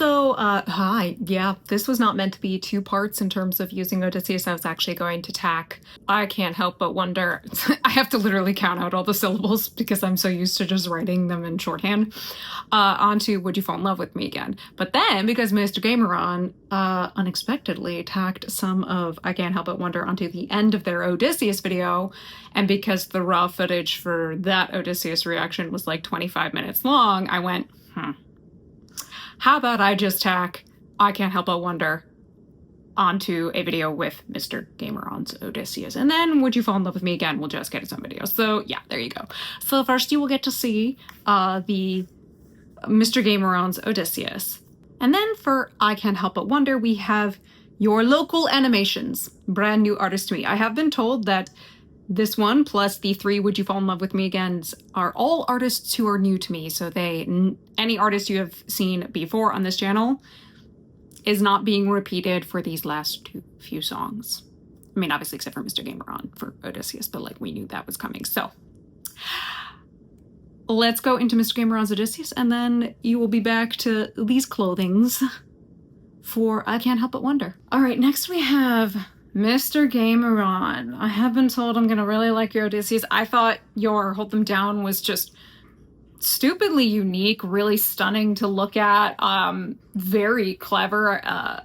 So, hi. Yeah, this was not meant to be two parts in terms of using Odysseus. I was actually going to tack. I can't help but wonder. I have to literally count out all the syllables because I'm so used to just writing them in shorthand. Onto Would You Fall in Love with Me Again? But then, because Mr. Gameron unexpectedly tacked some of I Can't Help But Wonder onto the end of their Odysseus video, and because the raw footage for that Odysseus reaction was like 25 minutes long, I went, how about I just tack I Can't Help But Wonder onto a video with Mr. Gameron's Odysseus. And then Would You Fall in Love with Me Again? We'll just get its own video. So yeah, there you go. So first you will get to see the Mr. Gameron's Odysseus. And then for I Can't Help But Wonder, we have your local animations. Brand new artist to me. I have been told that this one, plus the 3 Would You Fall in Love with Me Agains, are all artists who are new to me. So any artist you have seen before on this channel is not being repeated for these last few songs. I mean, obviously, except for Mr. Gameron for Odysseus, but like we knew that was coming. So let's go into Mr. Gameron's Odysseus, and then you will be back to these clothings for I Can't Help But Wonder. All right, next we have Mr. Gameron. I have been told I'm gonna really like your Odysseus. I thought your Hold Them Down was just stupidly unique, really stunning to look at, very clever.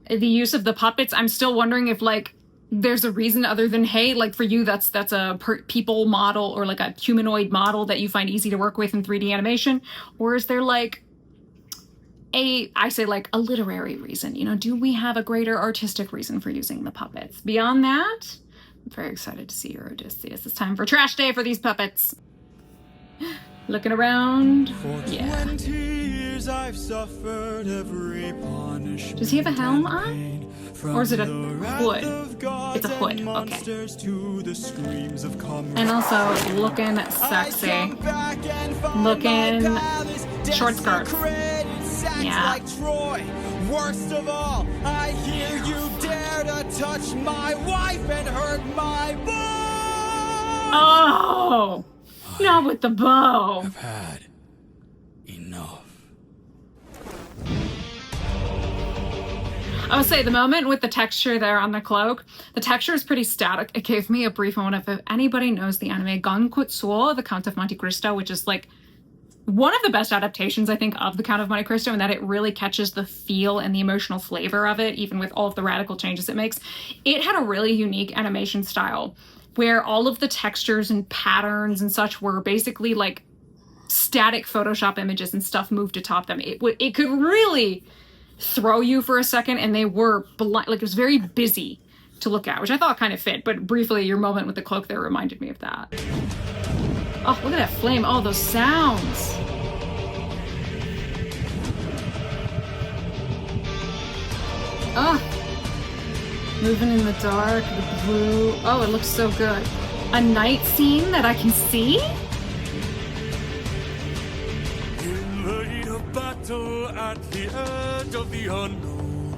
The use of the puppets, I'm still wondering if like there's a reason other than, hey, like for you that's a people model or like a humanoid model that you find easy to work with in 3D animation, or is there like a literary reason? You know, do we have a greater artistic reason for using the puppets? Beyond that, I'm very excited to see your Odysseus. It's time for trash day for these puppets. Looking around. Yeah. I've suffered every punishment. Does he have a helm on? Or is it a hood? It's a hood, okay. And also looking sexy. Looking short skirts. Yeah. Worst of all, I hear you dare to touch my wife and hurt my bow. Oh, not with the bow. I've had enough. I would say the moment with the texture there on the cloak, the texture is pretty static. It gave me a brief moment of, if anybody knows the anime Gankutsuo, The Count of Monte Cristo, which is like one of the best adaptations, I think, of The Count of Monte Cristo, in that it really catches the feel and the emotional flavor of it, even with all of the radical changes it makes. It had a really unique animation style where all of the textures and patterns and such were basically like static Photoshop images and stuff moved atop them. It could really throw you for a second, and they were like, it was very busy to look at, which I thought kind of fit, but briefly your moment with the cloak there reminded me of that. Oh, look at that flame. Oh, those sounds. Oh, moving in the dark, the blue. Oh, it looks so good. A night scene that I can see? In the heat of battle at the edge of the unknown.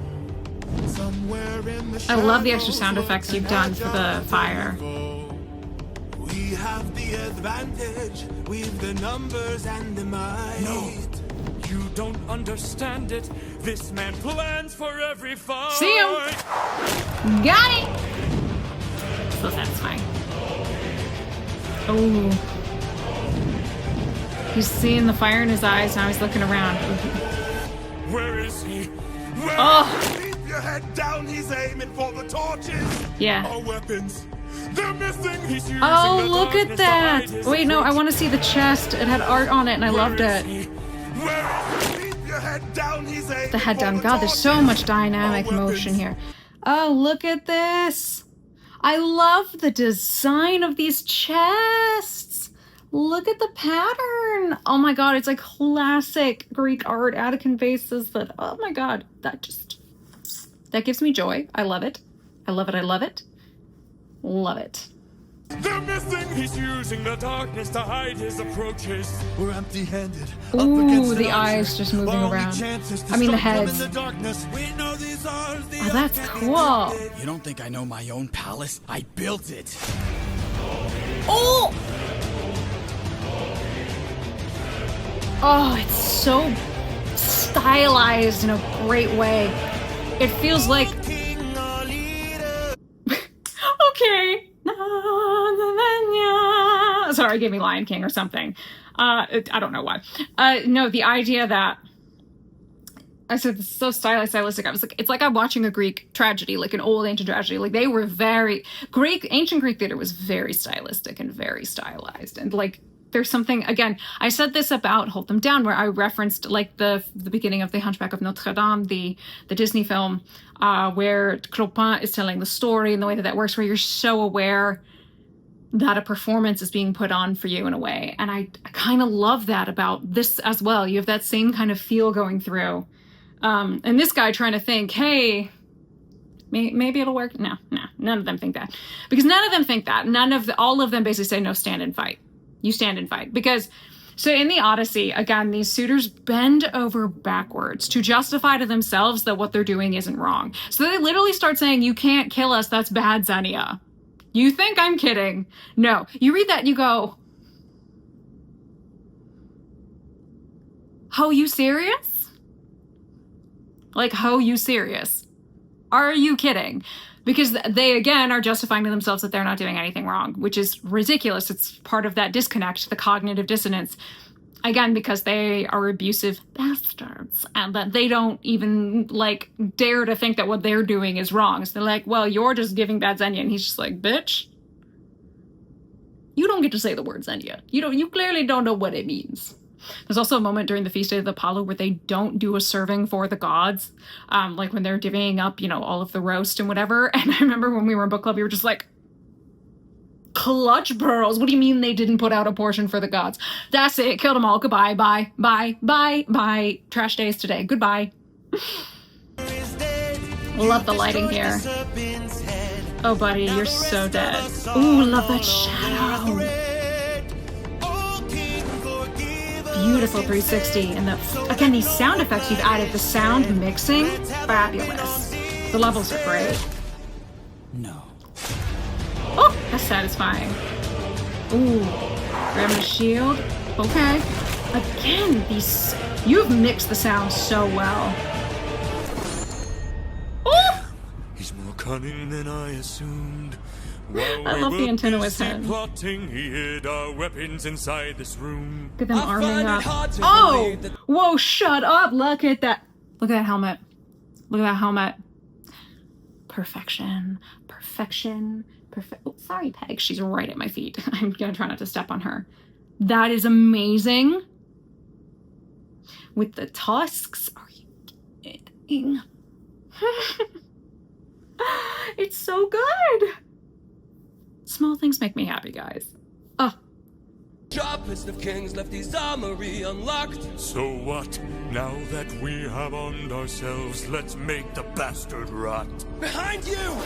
Somewhere in the I love the extra sound effects you've done for the fire. We have the advantage, we've the numbers and the might. No, you don't understand it. This man plans for every fight. See him! Got it! So satisfying. Oh. He's seeing the fire in his eyes, now he's looking around. Where is he? Where? Oh! Keep your head down, he's aiming for the torches. Yeah. Our weapons. They're missing. He's using Oh, the look at darkness to that! hide his Wait, no, I approach. want to see the chest. It had art on it, and I loved it. Keep your head down, he's aiming The head for down. the God, there's so torches. much dynamic Our motion weapons. here. Oh, look at this! I love the design of these chests! Look at the pattern! Oh my god, it's like classic Greek art, Attican vases that, oh my god, that gives me joy. I love it. I love it, I love it. Love it. They're missing. He's using the darkness to hide his approaches. We're empty-handed. Ooh, the eyes just moving around. I mean, the heads. Oh, that's cool. You don't think I know my own palace? I built it. Oh! Oh, it's so stylized in a great way. It feels like... Okay. Sorry, give me Lion King or something. I don't know why. No, the idea that... I said, this is so stylistic. I was like, it's like I'm watching a Greek tragedy, like an old ancient tragedy. Like they were ancient Greek theater was very stylistic and very stylized. And like, there's something, again, I said this about Hold Them Down, where I referenced like the beginning of The Hunchback of Notre Dame, the Disney film, where Clopin is telling the story and the way that works, where you're so aware that a performance is being put on for you in a way. And I kind of love that about this as well. You have that same kind of feel going through. And this guy trying to think, hey, maybe it'll work. No, none of them think that. Because none of them think that. All of them basically say, no, stand and fight. You stand and fight. Because, so in the Odyssey, again, these suitors bend over backwards to justify to themselves that what they're doing isn't wrong. So they literally start saying, you can't kill us, that's bad, Xenia. You think I'm kidding? No. You read that and you go, ho, you serious? Like, ho, you serious? Are you kidding? Because they, again, are justifying to themselves that they're not doing anything wrong, which is ridiculous. It's part of that disconnect, the cognitive dissonance. Again, because they are abusive bastards and that they don't even, like, dare to think that what they're doing is wrong. So they're like, well, you're just giving bad Xenia. And he's just like, bitch, you don't get to say the word Xenia. You clearly don't know what it means. There's also a moment during the Feast Day of Apollo where they don't do a serving for the gods, like when they're divvying up, all of the roast and whatever. And I remember when we were in book club, we were just like, clutch pearls. What do you mean they didn't put out a portion for the gods? That's it. Killed them all. Goodbye. Bye. Bye. Bye. Bye. Trash days today. Goodbye. Love the lighting here. Oh, buddy, you're so dead. Ooh, love that shadow. Beautiful 360. And again, these sound effects you've added, the sound mixing, fabulous. The levels are great. No. Oh, that's satisfying. Ooh, grabbing the shield. Okay. Again, you've mixed the sound so well. Oh! He's more cunning than I assumed. I love the antenna with him. Plotting, he hid our weapons inside this room. Look at them arming up. Oh! Whoa, shut up! Look at that. Look at that helmet. Look at that helmet. Perfection. Perfection. Oh, sorry, Peg. She's right at my feet. I'm gonna try not to step on her. That is amazing. With the tusks. Are you kidding? It's so good. Small things make me happy, guys. Oh. Sharpest of kings left his armory unlocked. So what? Now that we have armed ourselves, let's make the bastard rot. Behind you!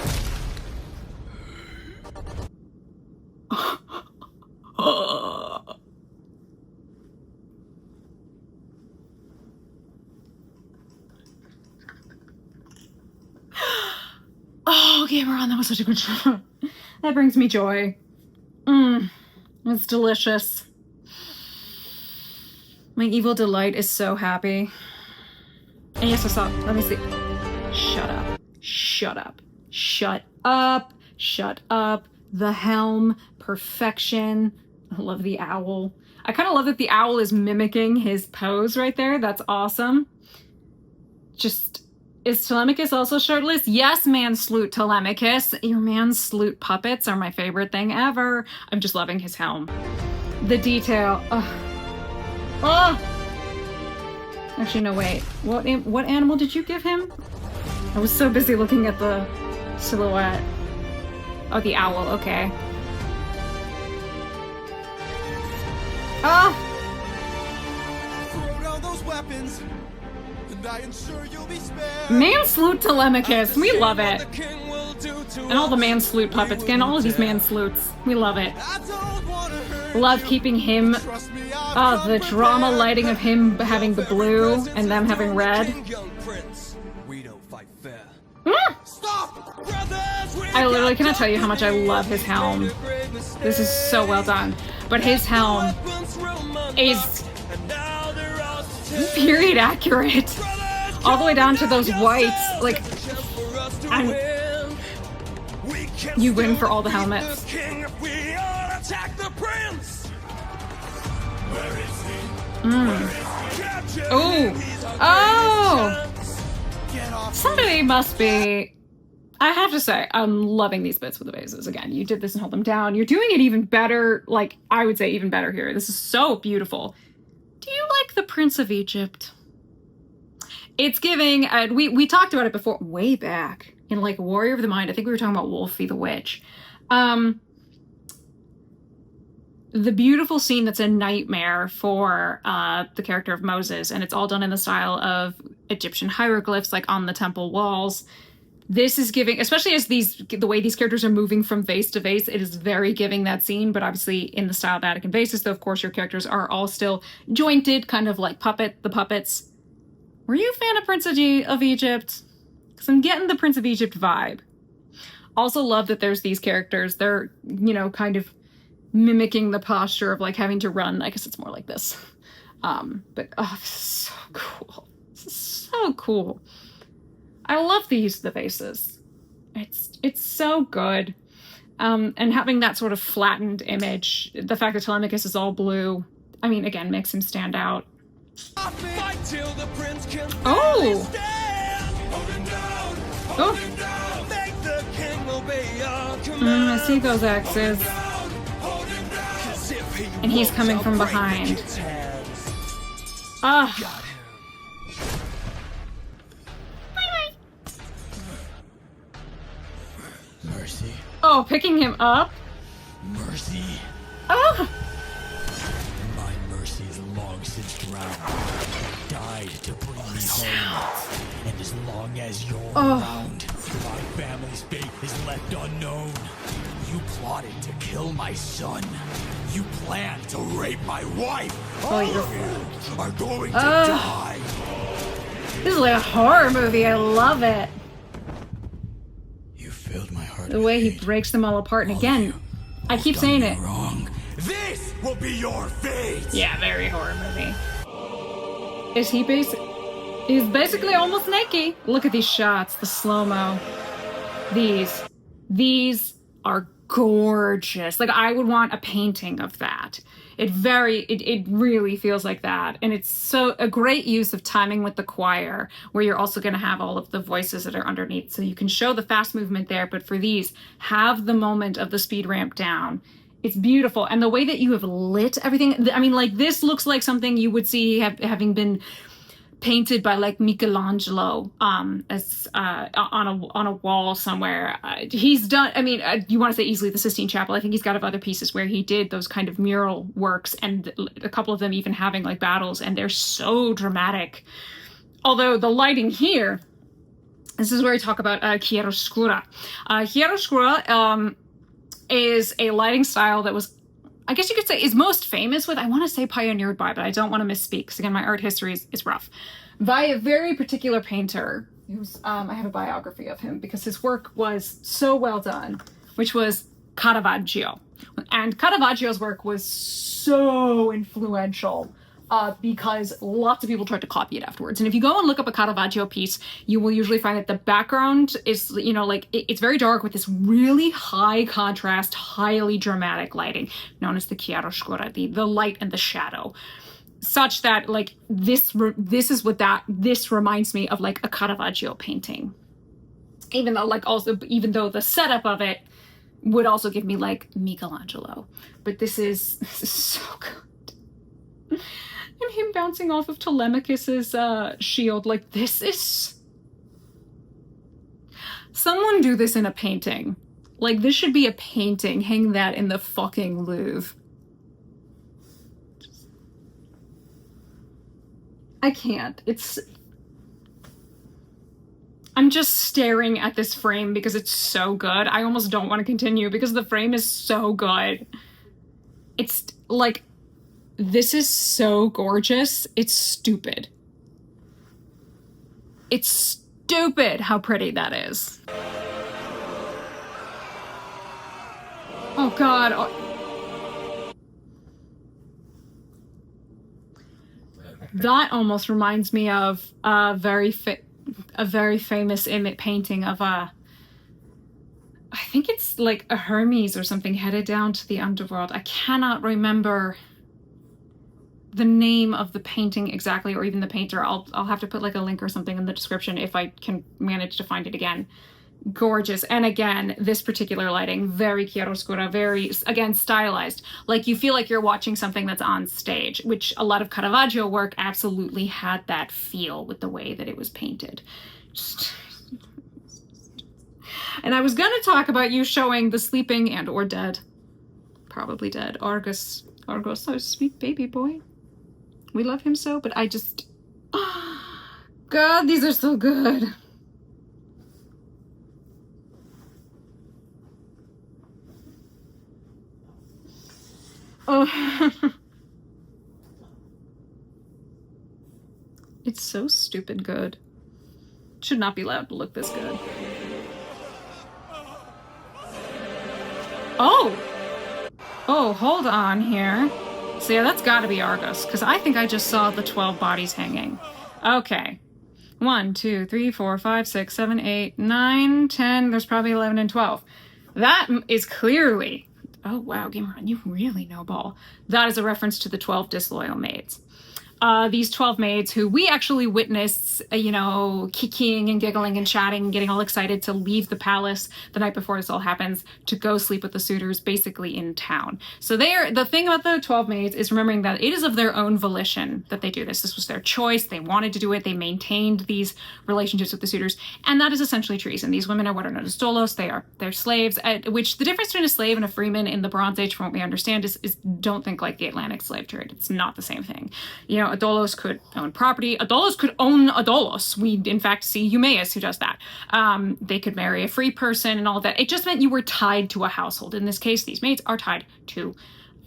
Oh, Gameron, that was such a good show. That brings me joy. It's delicious. My evil delight is so happy. And yes, I saw. Let me see. Shut up. Shut up. Shut up. Shut up. The helm. Perfection. I love the owl. I kind of love that the owl is mimicking his pose right there. That's awesome. Just... Is Telemachus also shirtless? Yes, man-sloot Telemachus. Your man-sloot puppets are my favorite thing ever. I'm just loving his helm. The detail. Oh! Actually, no, wait. What animal did you give him? I was so busy looking at the silhouette. Oh, the owl. Okay. Ah! Throw down those weapons. I ensure you'll be spared. Man-sloot Telemachus. We love it. And all the man-sloot puppets. Again, all of these man-sloots. We love it. Love keeping him... the drama lighting of him having the blue and them having red. We don't fight fair. I literally cannot tell you how much I love his helm. This is so well done. But his helm is... period accurate. all the way down to those whites. Like, you win for all the helmets. Oh! Somebody must be... I have to say, I'm loving these bits with the vases. Again, you did this and hold them down. You're doing it even better, like, I would say even better here. This is so beautiful. Do you like the Prince of Egypt? It's giving, we talked about it before, way back, in, like, Warrior of the Mind. I think we were talking about Wolfie the Witch. The beautiful scene that's a nightmare for the character of Moses, and it's all done in the style of Egyptian hieroglyphs, like on the temple walls. This is giving, especially as the way these characters are moving from vase to vase, it is very giving that scene, but obviously in the style of Vatican vases, though, of course, your characters are all still jointed, kind of like the puppets. Were you a fan of Prince of Egypt? Because I'm getting the Prince of Egypt vibe. Also love that there's these characters. They're, you know, kind of mimicking the posture of, like, having to run. I guess it's more like this. But, oh, this is so cool. This is so cool. I love the use of the vases. It's so good. And having that sort of flattened image, the fact that Telemachus is all blue, I mean, again, makes him stand out. Oh! I see those axes. And he's coming from behind. Ah. Mercy. Oh, picking him up? Mercy. Oh! My mercy is long since drowned. Died to bring me home. And as long as you're around, my family's fate is left unknown. You plotted to kill my son. You planned to rape my wife. All of you are going to die. This is like a horror movie. I love it. You filled my heart. The way he breaks them all apart. And again, I keep saying it. Wrong. This will be your fate. Yeah, very horror movie. Is he he's basically almost naked. Look at these shots, the slow-mo. These are gorgeous. Like, I would want a painting of that. It really feels like that. And it's so a great use of timing with the choir, where you're also going to have all of the voices that are underneath. So you can show the fast movement there, but for these, have the moment of the speed ramp down. It's beautiful. And the way that you have lit everything, I mean, like, this looks like something you would see having been painted by, like, Michelangelo as on a wall somewhere. He's done, I mean, you want to say easily the Sistine Chapel. I think he's got other pieces where he did those kind of mural works, and a couple of them even having, like, battles, and they're so dramatic. Although the lighting here, this is where I talk about chiaroscura. Chiaroscura is a lighting style that was, I guess you could say, is most famous with, I want to say pioneered by, but I don't want to misspeak, because again, my art history is rough, by a very particular painter who's, I have a biography of him because his work was so well done, which was Caravaggio. And Caravaggio's work was so influential because lots of people tried to copy it afterwards. And if you go and look up a Caravaggio piece, you will usually find that the background is, you know, like, it's very dark with this really high contrast, highly dramatic lighting, known as the chiaroscura, the light and the shadow. Such that, like, this reminds me of, like, a Caravaggio painting. Even though the setup of it would also give me, like, Michelangelo. But this is so good. And him bouncing off of Telemachus's shield, like, this is... Someone do this in a painting. Like, this should be a painting. Hang that in the fucking Louvre. I can't. I'm just staring at this frame because it's so good. I almost don't want to continue because the frame is so good. It's, like... This is so gorgeous. It's stupid. It's stupid how pretty that is. Oh, God. Oh. That almost reminds me of a very famous painting of I think it's like a Hermes or something headed down to the underworld. I cannot remember the name of the painting exactly, or even the painter. I'll have to put like a link or something in the description if I can manage to find it again. Gorgeous. And again, this particular lighting, very chiaroscuro, very, again, stylized. Like you feel like you're watching something that's on stage, which a lot of Caravaggio work absolutely had that feel with the way that it was painted. And I was going to talk about you showing the sleeping and or dead, probably dead, Argus, so sweet baby boy. We love him so, but I just, God, these are so good. Oh, it's so stupid good. Should not be allowed to look this good. Oh, hold on here. So yeah, that's gotta be Argus, because I think I just saw the 12 bodies hanging. Okay. 1, 2, 3, 4, 5, 6, 7, 8, 9, 10. There's probably 11 and 12. That is clearly... Oh, wow, Gamerun, you really know ball. That is a reference to the 12 disloyal maids. These 12 maids who we actually witnessed, kikiing and giggling and chatting and getting all excited to leave the palace the night before this all happens to go sleep with the suitors basically in town. So the thing about the 12 maids is remembering that it is of their own volition that they do this. This was their choice. They wanted to do it. They maintained these relationships with the suitors. And that is essentially treason. These women are what are known as dolos. They're slaves, which the difference between a slave and a freeman in the Bronze Age, from what we understand, is don't think like the Atlantic slave trade. It's not the same thing. A dolos could own property. A dolos could own a dolos. We, in fact, see Eumaeus who does that. They could marry a free person and all that. It just meant you were tied to a household. In this case, these maids are tied to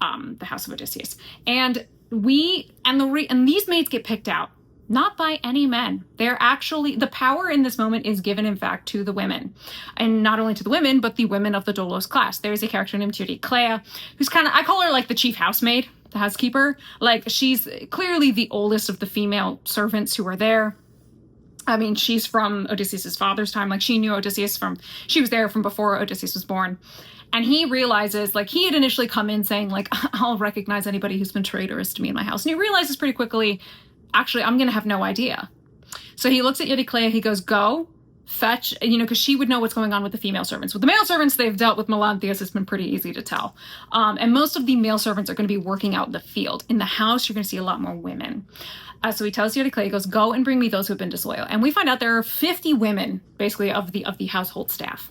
the house of Odysseus. And these maids get picked out, not by any men. They're actually, the power in this moment is given, in fact, to the women. And not only to the women, but the women of the dolos class. There's a character named Euryclea, who's I call her like the chief housemaid, the housekeeper. Like, she's clearly the oldest of the female servants who are there. I mean, she's from Odysseus' father's time. Like, she knew Odysseus she was there from before Odysseus was born. And he realizes, like, he had initially come in saying, like, I'll recognize anybody who's been traitorous to me in my house. And he realizes pretty quickly, actually, I'm going to have no idea. So he looks at Euryclea, he goes, go, fetch, because she would know what's going on with the female servants. With the male servants, they've dealt with Melanthius. It's been pretty easy to tell. And most of the male servants are going to be working out in the field. In the house, you're going to see a lot more women. So he tells Euryclea, he goes, go and bring me those who have been disloyal. And we find out there are 50 women, basically, of the household staff.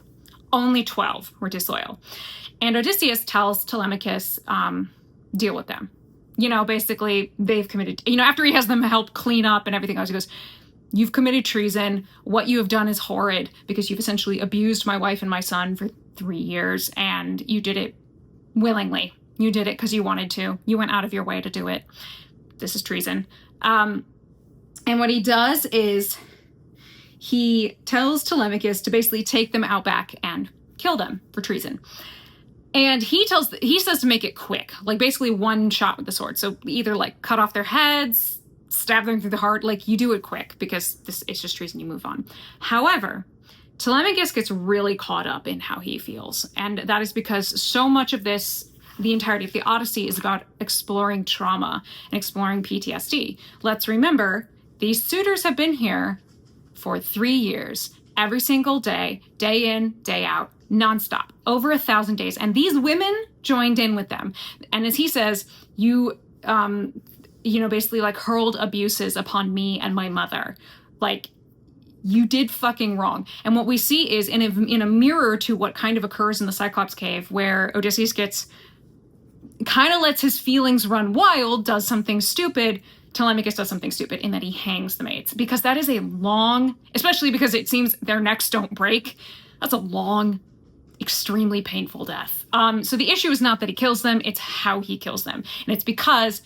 Only 12 were disloyal. And Odysseus tells Telemachus, deal with them. Basically, they've committed, after he has them help clean up and everything else, he goes, you've committed treason. What you have done is horrid because you've essentially abused my wife and my son for 3 years, and you did it willingly. You did it because you wanted to. You went out of your way to do it. This is treason. And what he does is he tells Telemachus to basically take them out back and kill them for treason. And he says to make it quick, like basically one shot with the sword. So either like cut off their heads, stab them through the heart, like you do it quick because it's just treason, you move on. However, Telemachus gets really caught up in how he feels. And that is because so much of this, the entirety of the Odyssey, is about exploring trauma and exploring PTSD. Let's remember, these suitors have been here for 3 years, every single day, day in, day out, nonstop, over 1,000 days. And these women joined in with them. And as he says, you basically like hurled abuses upon me and my mother. Like, you did fucking wrong. And what we see is in a mirror to what kind of occurs in the Cyclops cave, where Odysseus lets his feelings run wild, does something stupid. Telemachus does something stupid in that he hangs the maids, because that is a long, especially because it seems their necks don't break. That's a long, extremely painful death. So the issue is not that he kills them, it's how he kills them. And it's because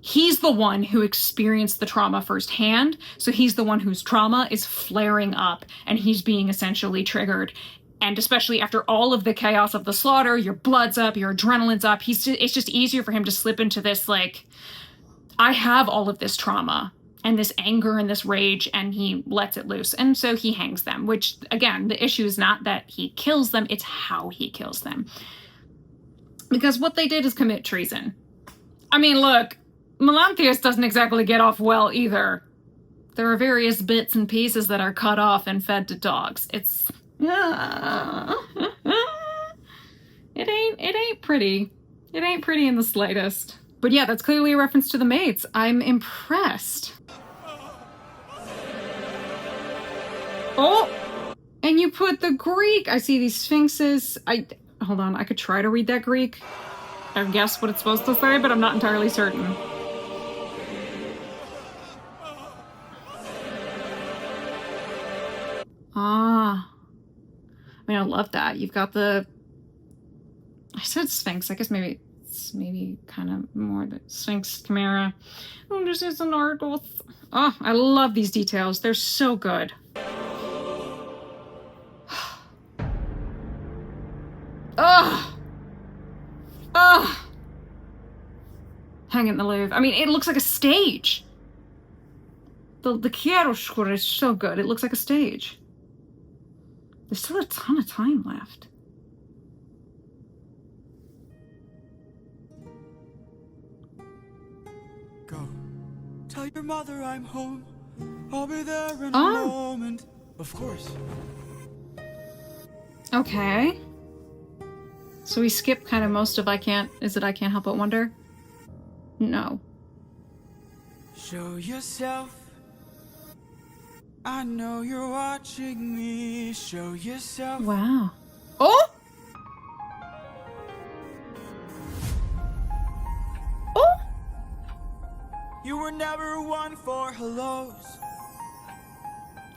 he's the one who experienced the trauma firsthand. So he's the one whose trauma is flaring up and he's being essentially triggered. And especially after all of the chaos of the slaughter, your blood's up, your adrenaline's up. It's just easier for him to slip into this like I have all of this trauma and this anger and this rage, and he lets it loose. And so he hangs them, which, again, the issue is not that he kills them, it's how he kills them. Because what they did is commit treason. I mean, look, Melanthius doesn't exactly get off well either. There are various bits and pieces that are cut off and fed to dogs. It's... It ain't pretty. It ain't pretty in the slightest. But yeah, that's clearly a reference to the maids. I'm impressed. Oh! And you put the Greek. I see these sphinxes. Hold on, I could try to read that Greek. I guess what it's supposed to say, but I'm not entirely certain. Ah. I mean, I love that. You've got the... I said Sphinx. I guess maybe it's kind of more the Sphinx Chimera. Oh, this is an Argos. Oh, I love these details. They're so good. Ugh. Ugh. Hang in the Louvre. I mean, it looks like a stage. The chiaroscuro is so good. It looks like a stage. There's still a ton of time left. Go. Tell your mother I'm home. I'll be there in a moment. Of course. Okay. So we skip kind of most of I can't help but wonder? No. Show yourself. I know you're watching me. Show yourself. Wow. Oh! Oh! You were never one for hellos.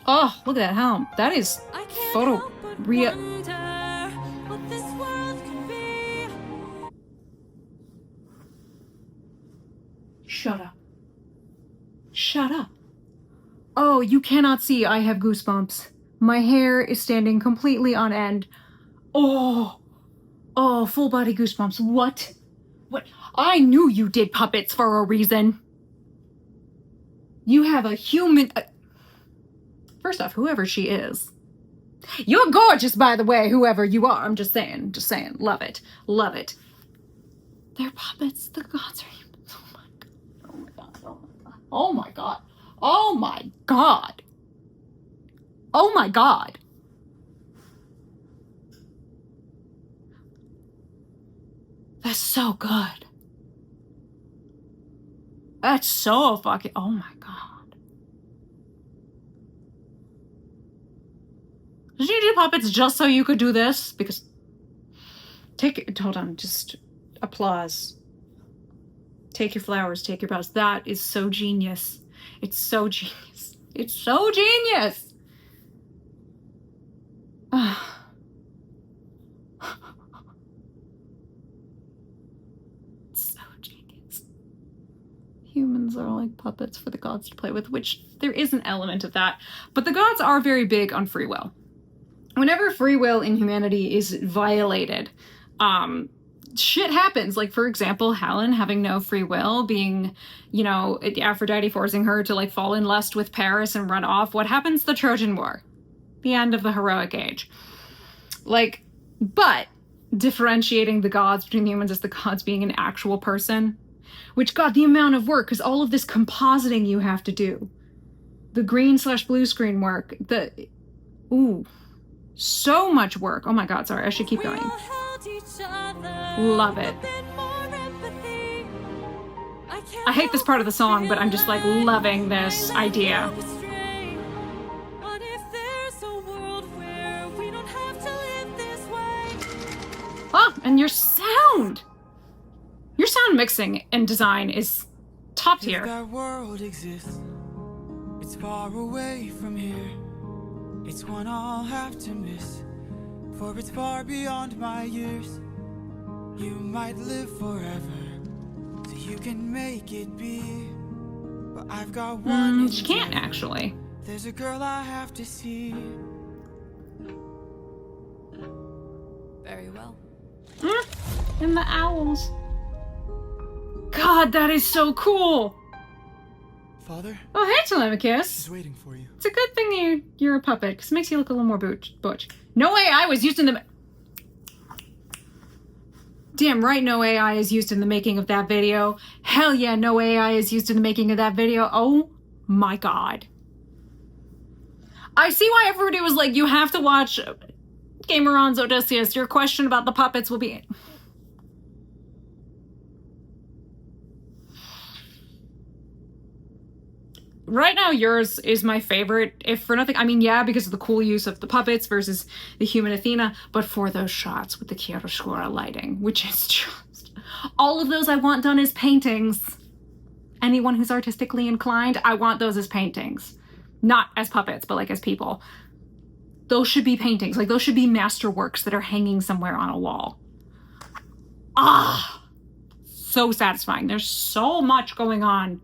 Oh, look at that helm. That is photo real. Shut up. Shut up. Oh, you cannot see I have goosebumps. My hair is standing completely on end. Oh. Oh, full body goosebumps. What? What? I knew you did puppets for a reason. You have a human... First off, whoever she is. You're gorgeous, by the way, whoever you are. I'm just saying. Just saying. Love it. Love it. They're puppets. The gods are humans. Oh my god. Oh my god. Oh my god. Oh my god. Oh my god. That's so good. That's so fucking... Oh my god. Did you do puppets just so you could do this? Because... Hold on, just... Applause. Take your flowers, take your bows. That is so genius. It's so genius. It's so genius! It's so genius. Humans are like puppets for the gods to play with, which there is an element of that. But the gods are very big on free will. Whenever free will in humanity is violated, shit happens. Like, for example, Helen having no free will, being, you know, Aphrodite forcing her to, like, fall in lust with Paris and run off. What happens? The Trojan War. The end of the heroic age. Like, but differentiating the gods between the humans as the gods being an actual person, which, God, the amount of work, because all of this compositing you have to do. The green/blue screen work. Ooh. So much work. Oh my god, sorry, I should keep going. Love it. I hate this part of the song, but I'm just like loving this idea. Oh, and your sound mixing and design is top tier. If that world exists, it's far away from here. It's one I'll have to miss, for it's far beyond my years. You might live forever, so you can make it be. But I've got one. She can't actually. There's a girl I have to see. Very well. And the owls. God, that is so cool. Father? Oh, hey, Telemachus. He's waiting for you. It's a good thing you're a puppet, because it makes you look a little more butch. No AI was used in the... Damn right no AI is used in the making of that video. Hell yeah, no AI is used in the making of that video. Oh my god. I see why everybody was like, you have to watch Gameron's Odysseus. Your question about the puppets will be... Right now, yours is my favorite, if for nothing. I mean, yeah, because of the cool use of the puppets versus the human Athena, but for those shots with the chiaroscuro lighting, which is just... All of those I want done as paintings. Anyone who's artistically inclined, I want those as paintings. Not as puppets, but like as people. Those should be paintings. Like, those should be masterworks that are hanging somewhere on a wall. Ah! So satisfying. There's so much going on.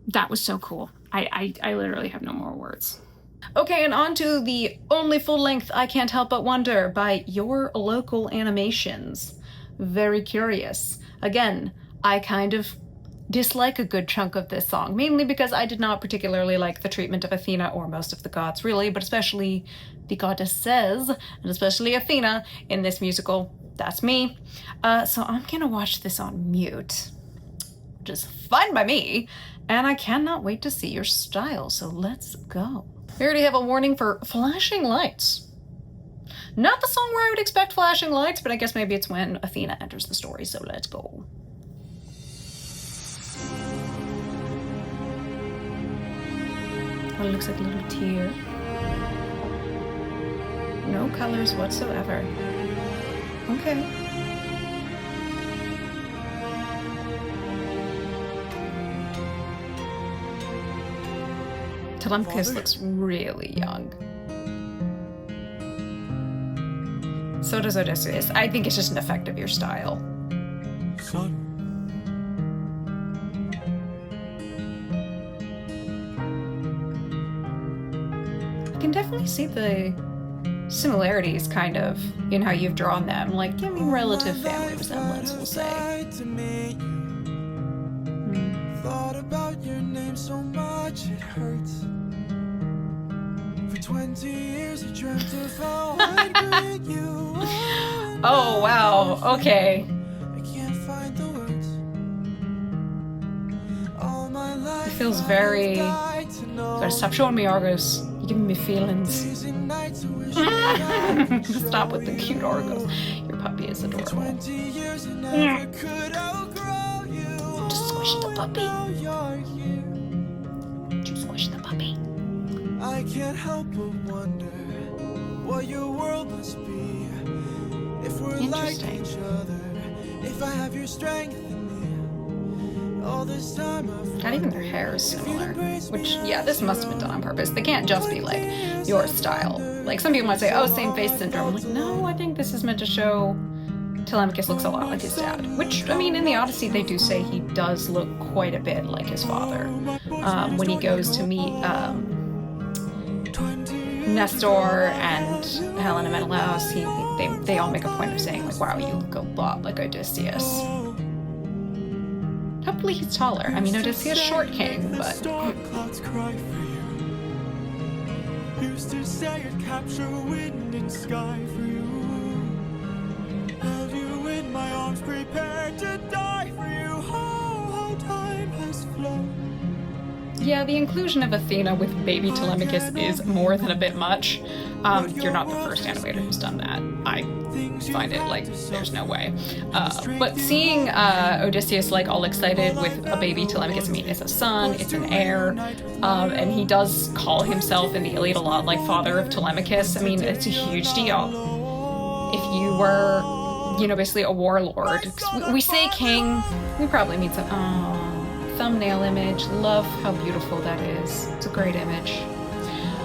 That was so cool. I literally have no more words. Okay, and on to the only full-length I Can't Help But Wonder by Your Local Animations. Very curious. Again, I kind of dislike a good chunk of this song, mainly because I did not particularly like the treatment of Athena, or most of the gods really, but especially the goddesses, and especially Athena in this musical. That's me. So I'm gonna watch this on mute, which is fine by me. And I cannot wait to see your style, so let's go. We already have a warning for flashing lights. Not the song where I would expect flashing lights, but I guess maybe it's when Athena enters the story, so let's go. Oh, it looks like a little tear. No colors whatsoever. Okay. Telemachus looks really young. So does Odysseus. I think it's just an effect of your style. Son. I can definitely see the similarities, kind of, in how you've drawn them. Like, I mean, relative family resemblance, we'll say. Thought about your name so much it hurts. For 20 years I dreamt of how I'd greet you. Oh, wow. Okay. I can't find the words. All my life It feels very... Gotta stop showing me Argos. You're giving me feelings. Stop with the cute Argos. Your puppy is adorable. 20 years I never could outgrow you. Just squish the puppy. Just squish the puppy. I can't help but wonder what your world must be. If we're like each other, if I have your strength in me. All this time I've Not even their hair is similar. Which, yeah, this must have been done on purpose. They can't just be like your style. Like, some people might say, oh, same face syndrome. I'm like, no, I think this is meant to show Telemachus looks a lot like his dad. Which, I mean, in the Odyssey, they do say he does look quite a bit like his father. When he goes to meet Nestor and Helen and Menelaus, they all make a point of saying, like, wow, you look a lot like Odysseus. Hopefully he's taller. I mean, Odysseus is short king, but... Used to say I'd capture wind and sky for you. Held you in my arms, prepared to die for you. Oh, how time has flown. Yeah, the inclusion of Athena with baby Telemachus is more than a bit much. You're not the first animator who's done that. I find it like there's no way. But seeing Odysseus like all excited with a baby Telemachus, I mean, it's a son, it's an heir, and he does call himself in the Iliad a lot like father of Telemachus. I mean, it's a huge deal. If you were, you know, basically a warlord, 'cause we say king, we probably mean some, thumbnail image. Love how beautiful that is. It's a great image.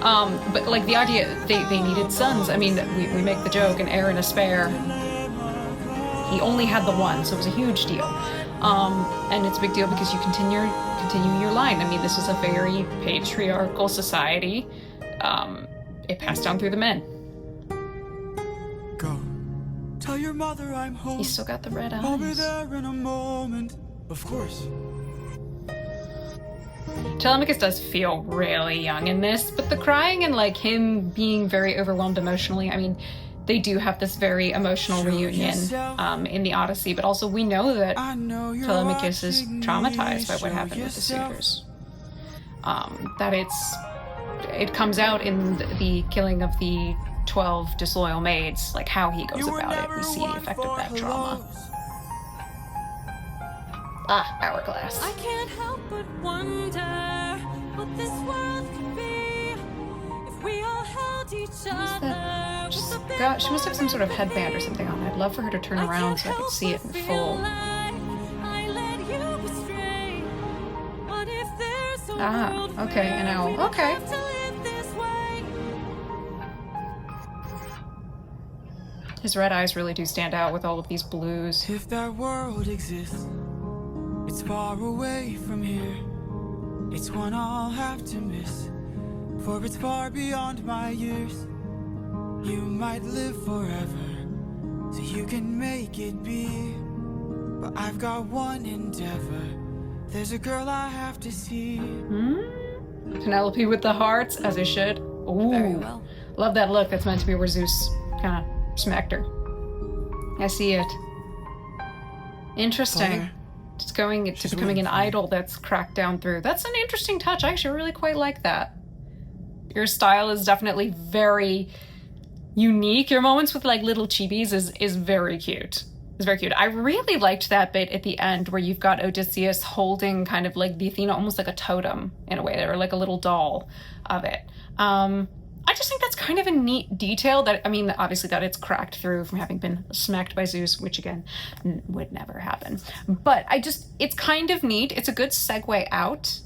But like the idea, they needed sons. I mean, we make the joke, an heir and a spare. He only had the one, so it was a huge deal. And it's a big deal because you continue your line. I mean, this was a very patriarchal society. It passed down through the men. Go. Tell your mother I'm home. He's still got the red I'll be eyes. there in a moment. Of course. Telemachus does feel really young in this, but the crying and like him being very overwhelmed emotionally, I mean, they do have this very emotional reunion in the Odyssey, but also we know that Telemachus is traumatized by what happened with the suitors. That it comes out in the killing of the 12 disloyal maids, like how he goes about it. We see the effect of that trauma. Ah, hourglass. I can't help but wonder what this world could be if we all held each other. She must have some sort of headband or something on. I'd love for her to turn around so I could see it in full. Ah, okay, an owl. Okay. His red eyes really do stand out with all of these blues. If that world exists, it's far away from here. It's one I'll have to miss, for it's far beyond my years. You might live forever, so you can make it be. But I've got one endeavor. There's a girl I have to see. Penelope with the hearts, as it should. Ooh. Very well. Love that look. That's meant to be where Zeus kind of smacked her. I see it. Interesting. Father? It's going to becoming an idol that's cracked down through. That's an interesting touch. I actually really quite like that. Your style is definitely very unique. Your moments with like little chibis is very cute. It's very cute. I really liked that bit at the end where you've got Odysseus holding kind of like the Athena, almost like a totem in a way, or like a little doll of it. I just think that's kind of a neat detail that, I mean, obviously that it's cracked through from having been smacked by Zeus, which again, would never happen. But it's kind of neat. It's a good segue out.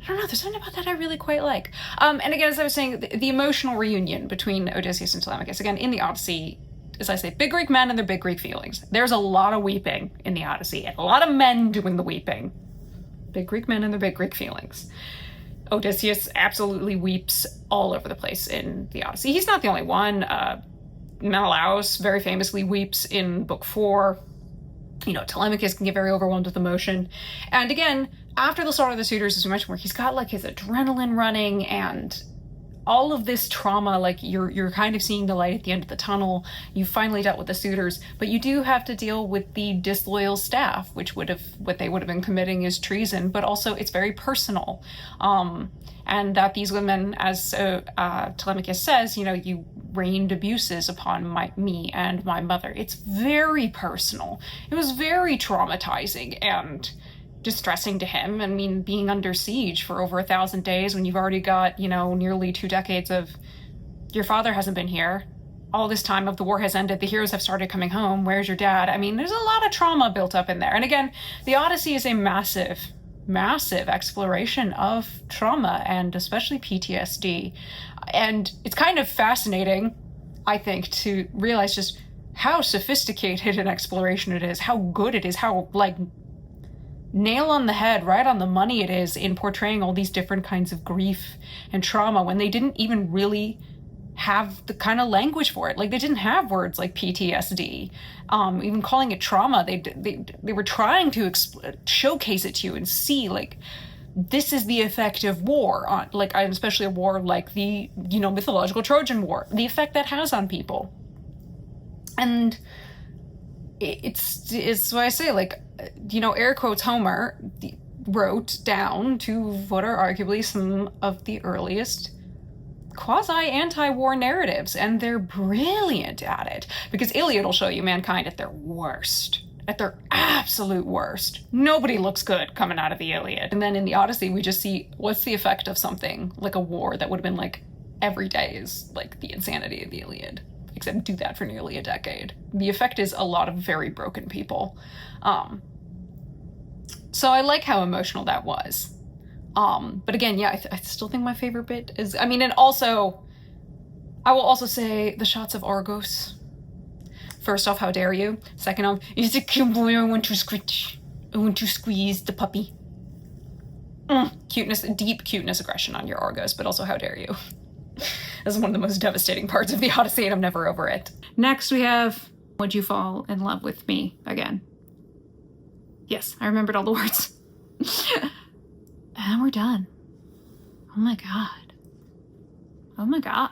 I don't know, there's something about that I really quite like. And again, as I was saying, the emotional reunion between Odysseus and Telemachus, again, in the Odyssey, as I say, big Greek men and their big Greek feelings. There's a lot of weeping in the Odyssey, and a lot of men doing the weeping. Big Greek men and their big Greek feelings. Odysseus absolutely weeps all over the place in the Odyssey. He's not the only one. Menelaus very famously weeps in Book 4. You know, Telemachus can get very overwhelmed with emotion. And again, after the slaughter of the suitors, as we mentioned, where he's got like his adrenaline running and all of this trauma, like you're kind of seeing the light at the end of the tunnel. You finally dealt with the suitors, but you do have to deal with the disloyal staff, which what they would have been committing is treason, but also it's very personal. And that these women, as Telemachus says, you know, you rained abuses upon me and my mother. It's very personal. It was very traumatizing and distressing to him. I mean, being under siege for over 1,000 days when you've already got, you know, nearly 2 decades of your father hasn't been here. All this time of the war has ended. The heroes have started coming home. Where's your dad? I mean, there's a lot of trauma built up in there. And again, the Odyssey is a massive, massive exploration of trauma and especially PTSD. And it's kind of fascinating, I think, to realize just how sophisticated an exploration it is, how good it is, how, like, nail on the head, right on the money it is in portraying all these different kinds of grief and trauma when they didn't even really have the kind of language for it. Like, they didn't have words like PTSD. Even calling it trauma, they were trying to showcase it to you and see, like, this is the effect of war on, like, especially a war like the, you know, mythological Trojan War, the effect that has on people. And it's what I say, like, you know, air quotes, Homer wrote down to what are arguably some of the earliest quasi-anti-war narratives, and they're brilliant at it, because Iliad will show you mankind at their worst, at their absolute worst. Nobody looks good coming out of the Iliad. And then in the Odyssey, we just see what's the effect of something like a war that would have been like every day is like the insanity of the Iliad. Except do that for nearly a decade. The effect is a lot of very broken people. So I like how emotional that was. But again, yeah, I still think my favorite bit is, I mean, and also, I will also say the shots of Argos. First off, how dare you? Second off, is it cute boy? I want to squeeze the puppy. Cuteness, deep cuteness aggression on your Argos, but also how dare you? This is one of the most devastating parts of the Odyssey, and I'm never over it. Next, we have, would you fall in love with me again? Yes, I remembered all the words. And we're done. Oh my god. Oh my god.